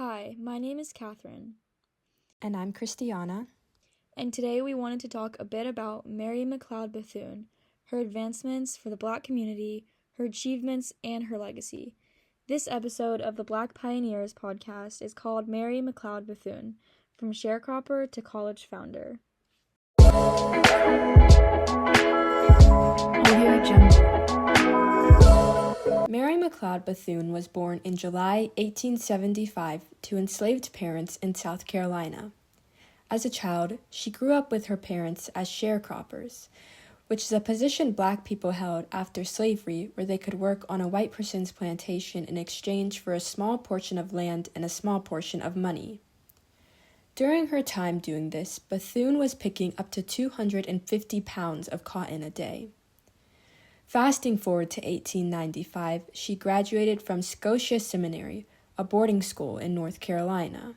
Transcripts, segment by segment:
Hi, my name is Catherine. And I'm Christiana. And today we wanted to talk a bit about Mary McLeod Bethune, her advancements for the Black community, her achievements, and her legacy. This episode of the Black Pioneers podcast is called Mary McLeod Bethune, From Sharecropper to College Founder. Mary McLeod Bethune was born in July 1875 to enslaved parents in South Carolina. As a child, she grew up with her parents as sharecroppers, which is a position Black people held after slavery where they could work on a white person's plantation in exchange for a small portion of land and a small portion of money. During her time doing this, Bethune was picking up to 250 pounds of cotton a day. Fasting forward to 1895, she graduated from Scotia Seminary, a boarding school in North Carolina.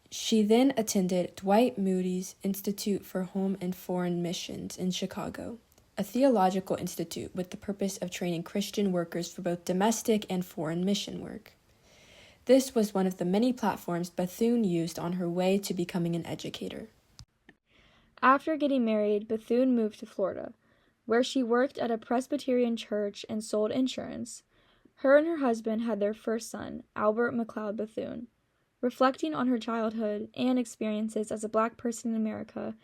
She then attended Dwight Moody's Institute for Home and Foreign Missions in Chicago, a theological institute with the purpose of training Christian workers for both domestic and foreign mission work. This was one of the many platforms Bethune used on her way to becoming an educator. After getting married, Bethune moved to Florida, where she worked at a Presbyterian church and sold insurance. Her and her husband had their first son, Albert McLeod Bethune. Reflecting on her childhood and experiences as a Black person in America,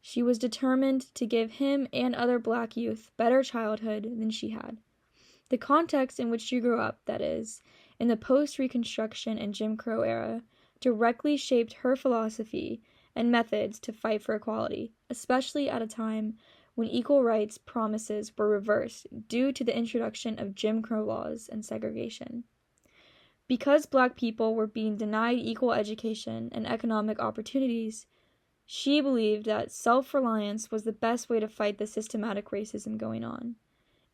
she was determined to give him and other Black youth better childhood than she had. The context in which she grew up, that is, in the post-Reconstruction and Jim Crow era, directly shaped her philosophy and methods to fight for equality, especially at a time when equal rights promises were reversed due to the introduction of Jim Crow laws and segregation. Because Black people were being denied equal education and economic opportunities, she believed that self-reliance was the best way to fight the systematic racism going on.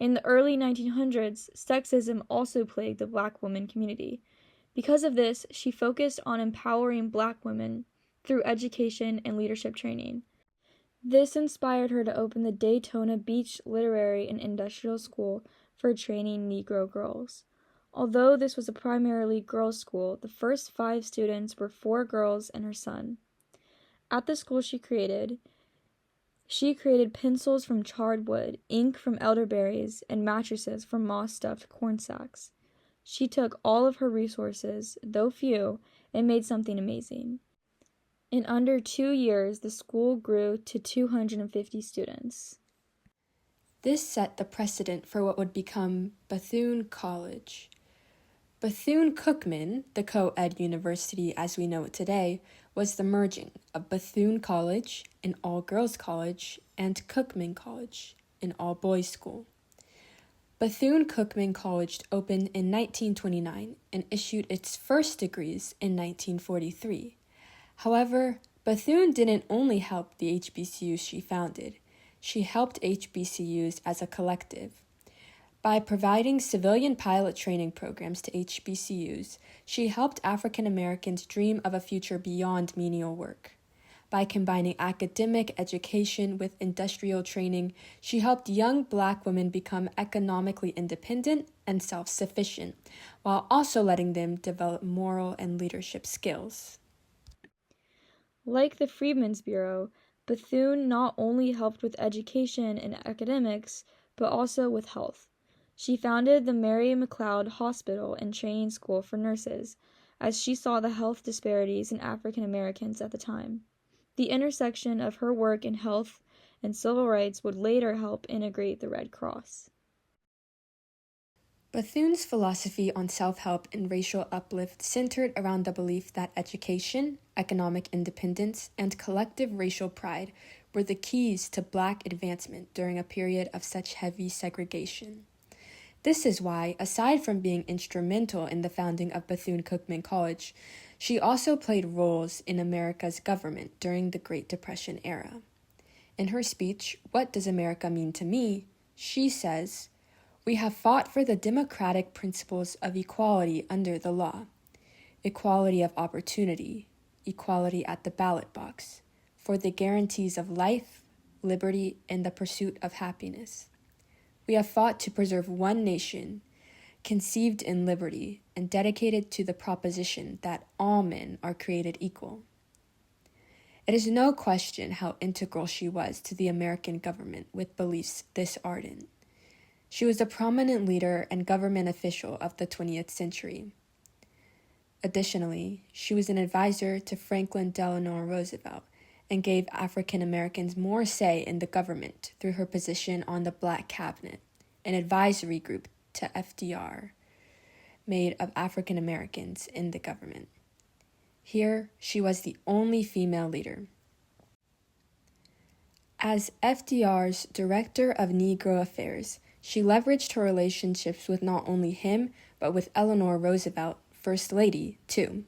In the early 1900s, sexism also plagued the Black woman community. Because of this, she focused on empowering Black women through education and leadership training. This inspired her to open the Daytona Beach Literary and Industrial School for training Negro girls. Although this was a primarily girls' school, the first 5 students were 4 girls and her son. At the school she created pencils from charred wood, ink from elderberries, and mattresses from moss-stuffed corn sacks. She took all of her resources, though few, and made something amazing. In under 2 years, the school grew to 250 students. This set the precedent for what would become Bethune College. Bethune-Cookman, the co-ed university as we know it today, was the merging of Bethune College, an all-girls college, and Cookman College, an all-boys school. Bethune-Cookman College opened in 1929 and issued its first degrees in 1943. However, Bethune didn't only help the HBCUs she founded, she helped HBCUs as a collective. By providing civilian pilot training programs to HBCUs, she helped African Americans dream of a future beyond menial work. By combining academic education with industrial training, she helped young Black women become economically independent and self-sufficient, while also letting them develop moral and leadership skills. Like the Freedmen's Bureau, Bethune not only helped with education and academics, but also with health. She founded the Mary McLeod Hospital and Training School for Nurses, as she saw the health disparities in African Americans at the time. The intersection of her work in health and civil rights would later help integrate the Red Cross. Bethune's philosophy on self-help and racial uplift centered around the belief that education, economic independence, and collective racial pride were the keys to Black advancement during a period of such heavy segregation. This is why, aside from being instrumental in the founding of Bethune-Cookman College, she also played roles in America's government during the Great Depression era. In her speech, "What Does America Mean to Me?" she says, "We have fought for the democratic principles of equality under the law, equality of opportunity, equality at the ballot box, for the guarantees of life, liberty, and the pursuit of happiness. We have fought to preserve one nation, conceived in liberty, and dedicated to the proposition that all men are created equal. It is no question how integral she was to the American government with beliefs this ardent. She was a prominent leader and government official of the 20th century. Additionally, she was an advisor to Franklin Delano Roosevelt and gave African Americans more say in the government through her position on the Black Cabinet, an advisory group to FDR, made of African Americans in the government. Here, she was the only female leader. As FDR's Director of Negro Affairs, she leveraged her relationships with not only him, but with Eleanor Roosevelt, First Lady, too.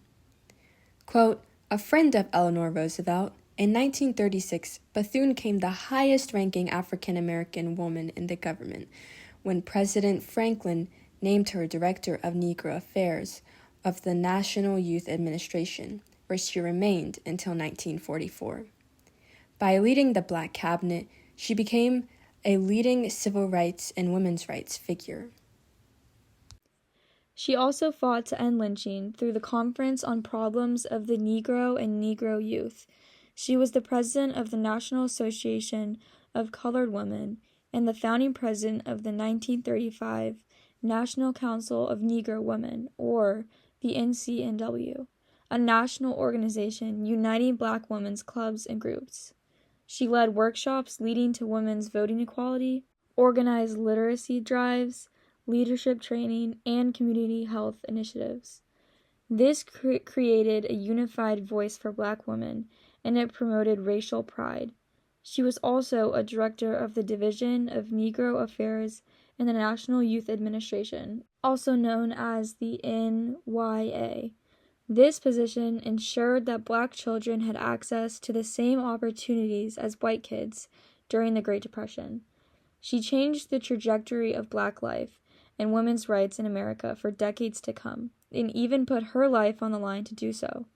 Quote, a friend of Eleanor Roosevelt, in 1936, Bethune became the highest-ranking African-American woman in the government when President Franklin named her Director of Negro Affairs of the National Youth Administration, where she remained until 1944. By leading the Black Cabinet, she became a leading civil rights and women's rights figure. She also fought to end lynching through the Conference on Problems of the Negro and Negro Youth. She was the president of the National Association of Colored Women and the founding president of the 1935 National Council of Negro Women, or the NCNW, a national organization uniting Black women's clubs and groups. She led workshops leading to women's voting equality, organized literacy drives, leadership training, and community health initiatives. This created a unified voice for Black women, and it promoted racial pride. She was also a director of the Division of Negro Affairs in the National Youth Administration, also known as the NYA. This position ensured that Black children had access to the same opportunities as white kids during the Great Depression. She changed the trajectory of Black life and women's rights in America for decades to come, and even put her life on the line to do so.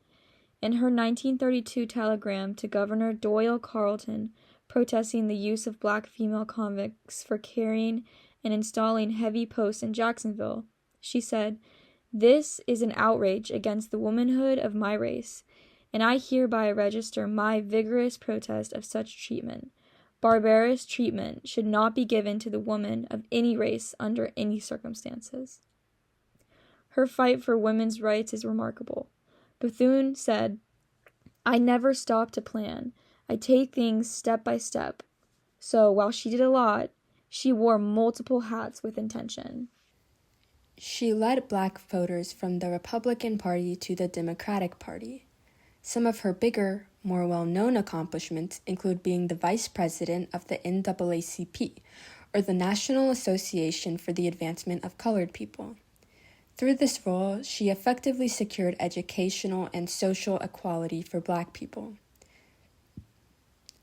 In her 1932 telegram to Governor Doyle Carleton protesting the use of Black female convicts for carrying and installing heavy posts in Jacksonville, she said, "This is an outrage against the womanhood of my race, and I hereby register my vigorous protest of such treatment. Barbarous treatment should not be given to the woman of any race under any circumstances." Her fight for women's rights is remarkable. Bethune said, "I never stop to plan. I take things step by step." So while she did a lot, she wore multiple hats with intention. She led Black voters from the Republican Party to the Democratic Party. Some of her bigger, more well-known accomplishments include being the vice president of the NAACP, or the National Association for the Advancement of Colored People. Through this role, she effectively secured educational and social equality for Black people.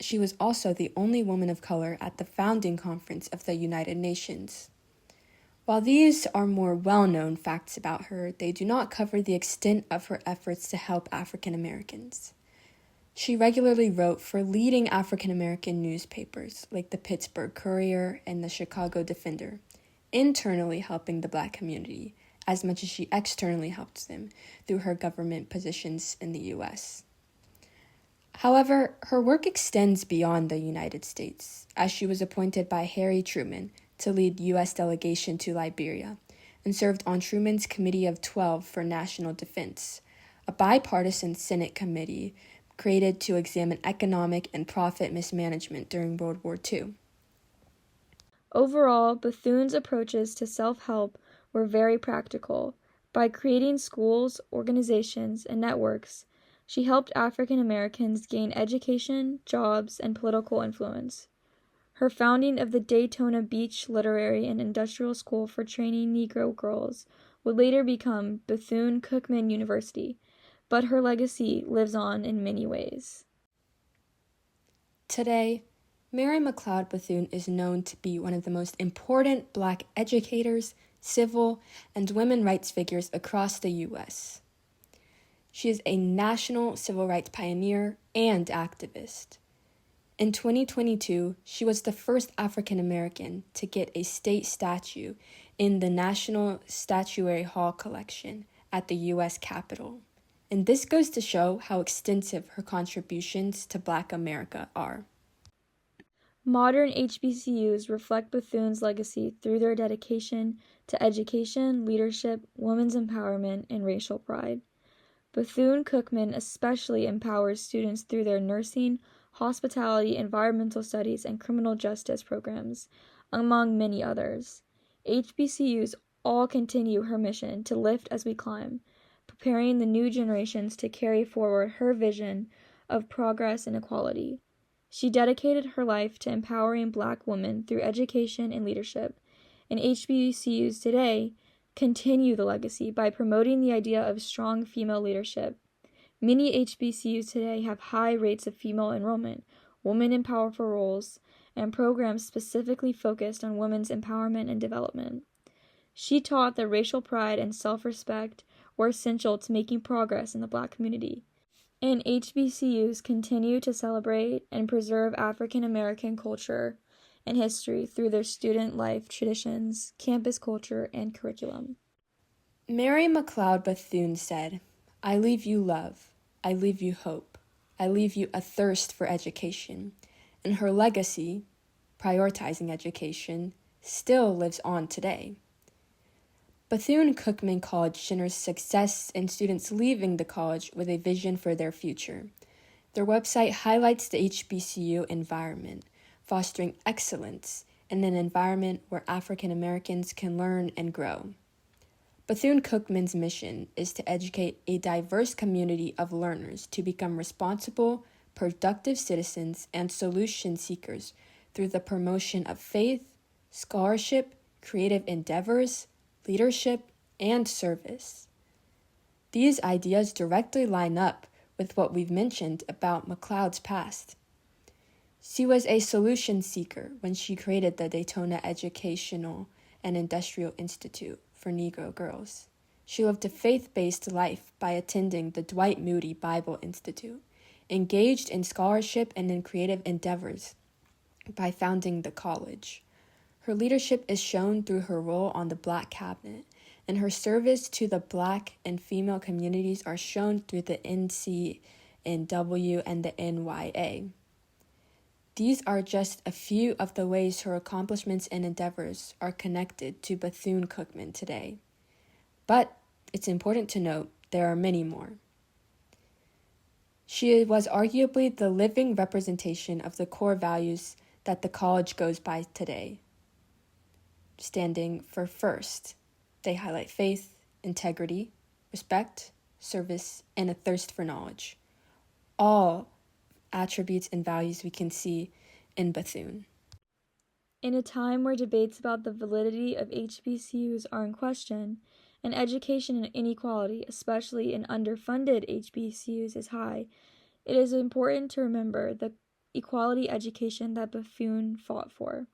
She was also the only woman of color at the founding conference of the United Nations. While these are more well-known facts about her, they do not cover the extent of her efforts to help African Americans. She regularly wrote for leading African American newspapers like the Pittsburgh Courier and the Chicago Defender, internally helping the Black community as much as she externally helped them through her government positions in the U.S. However, her work extends beyond the United States, as she was appointed by Harry Truman to lead U.S. delegation to Liberia and served on Truman's Committee of 12 for National Defense, a bipartisan Senate committee created to examine economic and profit mismanagement during World War II. Overall, Bethune's approaches to self-help were very practical. By creating schools, organizations, and networks, she helped African Americans gain education, jobs, and political influence. Her founding of the Daytona Beach Literary and Industrial School for training Negro girls would later become Bethune-Cookman University, but her legacy lives on in many ways. Today, Mary McLeod Bethune is known to be one of the most important Black educators, civil, and women's rights figures across the U.S. She is a national civil rights pioneer and activist. In 2022, she was the first African American to get a state statue in the National Statuary Hall collection, at the U.S. Capitol. And this goes to show how extensive her contributions to Black America are. Modern HBCUs reflect Bethune's legacy through their dedication to education, leadership, women's empowerment, and racial pride. Bethune-Cookman especially empowers students through their nursing, hospitality, environmental studies, and criminal justice programs, among many others. HBCUs all continue her mission to lift as we climb, preparing the new generations to carry forward her vision of progress and equality. She dedicated her life to empowering Black women through education and leadership, and HBCUs today continue the legacy by promoting the idea of strong female leadership. Many HBCUs today have high rates of female enrollment, women in powerful roles, and programs specifically focused on women's empowerment and development. She taught that racial pride and self-respect were essential to making progress in the Black community. And HBCUs continue to celebrate and preserve African American culture and history through their student life traditions, campus culture, and curriculum. Mary McLeod Bethune said, "I leave you love, I leave you hope, I leave you a thirst for education." And her legacy, prioritizing education, still lives on today. Bethune-Cookman College generates success in students leaving the college with a vision for their future. Their website highlights the HBCU environment, fostering excellence in an environment where African Americans can learn and grow. Bethune-Cookman's mission is to educate a diverse community of learners to become responsible, productive citizens and solution seekers through the promotion of faith, scholarship, creative endeavors, leadership, and service. These ideas directly line up with what we've mentioned about McLeod's past. She was a solution seeker when she created the Daytona Educational and Industrial Institute for Negro girls. She lived a faith-based life by attending the Dwight Moody Bible Institute, engaged in scholarship and in creative endeavors by founding the college. Her leadership is shown through her role on the Black Cabinet, and her service to the Black and female communities are shown through the NCNW and the NYA. These are just a few of the ways her accomplishments and endeavors are connected to Bethune-Cookman today. But it's important to note there are many more. She was arguably the living representation of the core values that the college goes by today. Standing for first, they highlight faith, integrity, respect, service, and a thirst for knowledge. All attributes and values we can see in Bethune. In a time where debates about the validity of HBCUs are in question, and education inequality, especially in underfunded HBCUs, is high, it is important to remember the equality education that Bethune fought for.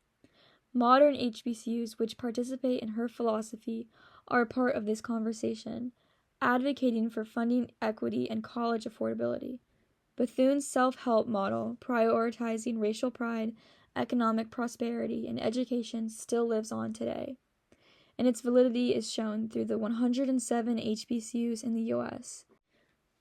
Modern HBCUs, which participate in her philosophy, are a part of this conversation, advocating for funding equity and college affordability. Bethune's self-help model, prioritizing racial pride, economic prosperity, and education, still lives on today, and its validity is shown through the 107 HBCUs in the U.S.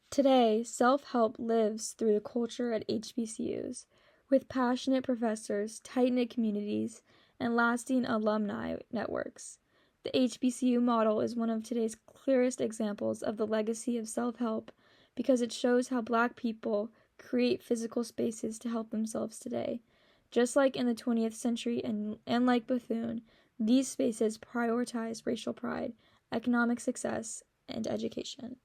Today, self-help lives through the culture at HBCUs, with passionate professors, tight-knit communities, and lasting alumni networks. The HBCU model is one of today's clearest examples of the legacy of self-help because it shows how Black people create physical spaces to help themselves today. Just like in the 20th century and like Bethune, these spaces prioritize racial pride, economic success, and education.